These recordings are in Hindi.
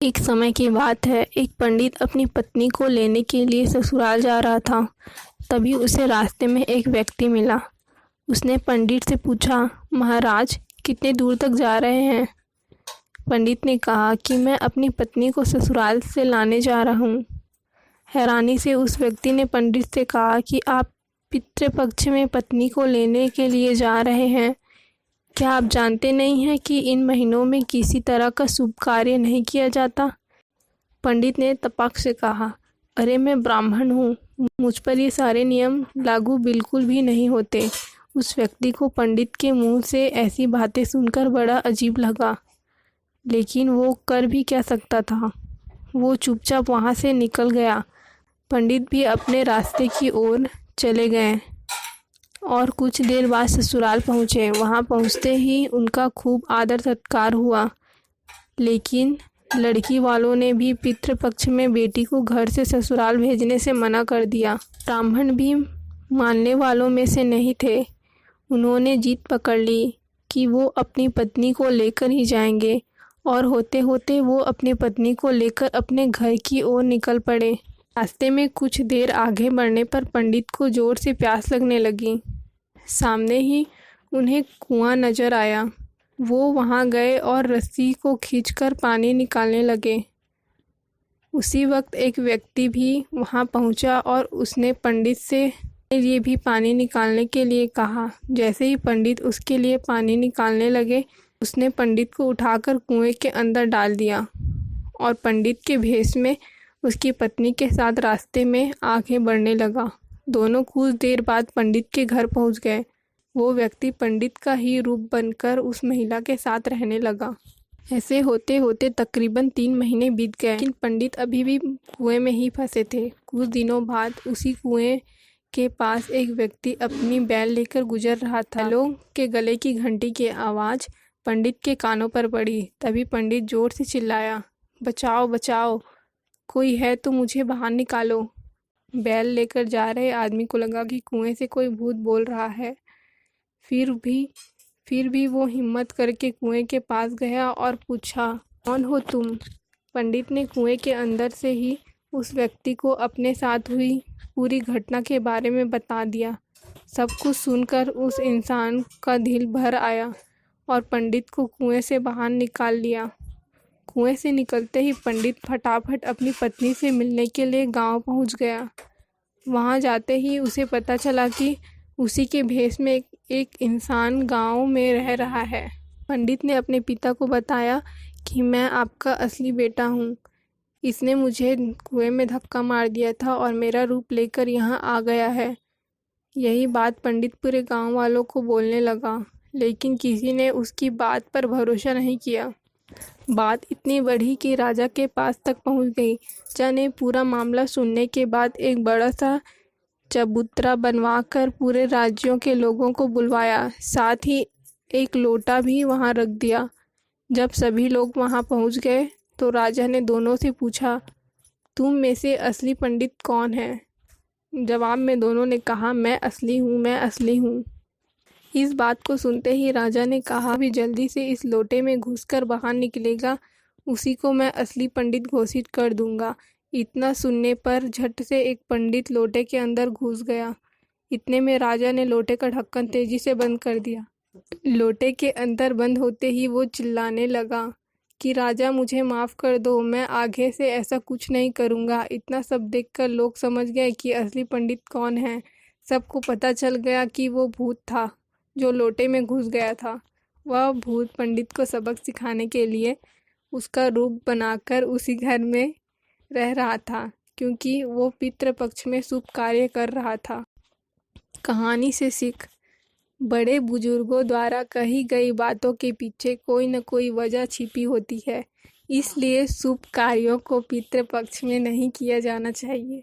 एक समय की बात है, एक पंडित अपनी पत्नी को लेने के लिए ससुराल जा रहा था। तभी उसे रास्ते में एक व्यक्ति मिला। उसने पंडित से पूछा, महाराज कितने दूर तक जा रहे हैं? पंडित ने कहा कि मैं अपनी पत्नी को ससुराल से लाने जा रहा हूँ। हैरानी से उस व्यक्ति ने पंडित से कहा कि आप पितृपक्ष में पत्नी को लेने के लिए जा रहे हैं। क्या आप जानते नहीं हैं कि इन महीनों में किसी तरह का शुभ कार्य नहीं किया जाता? पंडित ने तपाक से कहा, अरे मैं ब्राह्मण हूँ, मुझ पर ये सारे नियम लागू बिल्कुल भी नहीं होते। उस व्यक्ति को पंडित के मुंह से ऐसी बातें सुनकर बड़ा अजीब लगा, लेकिन वो कर भी क्या सकता था। वो चुपचाप वहाँ से निकल गया। पंडित भी अपने रास्ते की ओर चले गए और कुछ देर बाद ससुराल पहुँचे। वहाँ पहुँचते ही उनका खूब आदर सत्कार हुआ, लेकिन लड़की वालों ने भी पितृपक्ष में बेटी को घर से ससुराल भेजने से मना कर दिया। ब्राह्मण भी मानने वालों में से नहीं थे। उन्होंने जीत पकड़ ली कि वो अपनी पत्नी को लेकर ही जाएंगे, और होते होते वो अपनी पत्नी को लेकर अपने घर की ओर निकल पड़े। रास्ते में कुछ देर आगे बढ़ने पर पंडित को जोर से प्यास लगने लगी। सामने ही उन्हें कुआं नजर आया। वो वहां गए और रस्सी को खींचकर पानी निकालने लगे। उसी वक्त एक व्यक्ति भी वहां पहुंचा और उसने पंडित से लिए भी पानी निकालने के लिए कहा। जैसे ही पंडित उसके लिए पानी निकालने लगे, उसने पंडित को उठाकर कुएं के अंदर डाल दिया और पंडित के भेष में उसकी पत्नी के साथ रास्ते में आगे बढ़ने लगा। दोनों कुछ देर बाद पंडित के घर पहुंच गए। वो व्यक्ति पंडित का ही रूप बनकर उस महिला के साथ रहने लगा। ऐसे होते होते तकरीबन 3 महीने बीत गए, लेकिन पंडित अभी भी कुएं में ही फंसे थे। कुछ दिनों बाद उसी कुएं के पास एक व्यक्ति अपनी बैल लेकर गुजर रहा था। बैलों के गले की घंटी की आवाज़ पंडित के कानों पर पड़ी। तभी पंडित जोर से चिल्लाया, बचाओ बचाओ, कोई है तो मुझे बाहर निकालो। बैल लेकर जा रहे आदमी को लगा कि कुएं से कोई भूत बोल रहा है। फिर भी वो हिम्मत करके कुएं के पास गया और पूछा, कौन हो तुम? पंडित ने कुएं के अंदर से ही उस व्यक्ति को अपने साथ हुई पूरी घटना के बारे में बता दिया। सब कुछ सुनकर उस इंसान का दिल भर आया और पंडित को कुएं से बाहर निकाल लिया। कुएं से निकलते ही पंडित फटाफट अपनी पत्नी से मिलने के लिए गांव पहुंच गया। वहां जाते ही उसे पता चला कि उसी के भेष में एक इंसान गांव में रह रहा है। पंडित ने अपने पिता को बताया कि मैं आपका असली बेटा हूं। इसने मुझे कुएं में धक्का मार दिया था और मेरा रूप लेकर यहाँ आ गया है। यही बात पंडित पूरे गांव वालों को बोलने लगा, लेकिन किसी ने उसकी बात पर भरोसा नहीं किया। बात इतनी बढ़ी कि राजा के पास तक पहुंच गई। राजा ने पूरा मामला सुनने के बाद एक बड़ा सा चबूतरा बनवाकर पूरे राज्यों के लोगों को बुलवाया। साथ ही एक लोटा भी वहां रख दिया। जब सभी लोग वहां पहुंच गए तो राजा ने दोनों से पूछा, तुम में से असली पंडित कौन है? जवाब में दोनों ने कहा, मैं असली हूँ, मैं असली हूँ। इस बात को सुनते ही राजा ने कहा, भी जल्दी से इस लोटे में घुसकर बाहर निकलेगा, उसी को मैं असली पंडित घोषित कर दूंगा। इतना सुनने पर झट से एक पंडित लोटे के अंदर घुस गया। इतने में राजा ने लोटे का ढक्कन तेजी से बंद कर दिया। लोटे के अंदर बंद होते ही वो चिल्लाने लगा कि राजा मुझे माफ़ कर दो, मैं आगे से ऐसा कुछ नहीं करूँगा। इतना सब देखकर लोग समझ गए कि असली पंडित कौन है। सबको पता चल गया कि वो भूत था जो लोटे में घुस गया था। वह भूत पंडित को सबक सिखाने के लिए उसका रूप बनाकर उसी घर में रह रहा था, क्योंकि वो पितृपक्ष में शुभ कार्य कर रहा था। कहानी से सीख, बड़े बुजुर्गों द्वारा कही गई बातों के पीछे कोई न कोई वजह छिपी होती है। इसलिए शुभ कार्यों को पितृपक्ष में नहीं किया जाना चाहिए।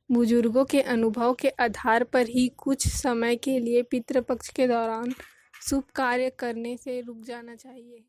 बुजुर्गों के अनुभव के आधार पर ही कुछ समय के लिए पितृपक्ष के दौरान शुभ कार्य करने से रुक जाना चाहिए।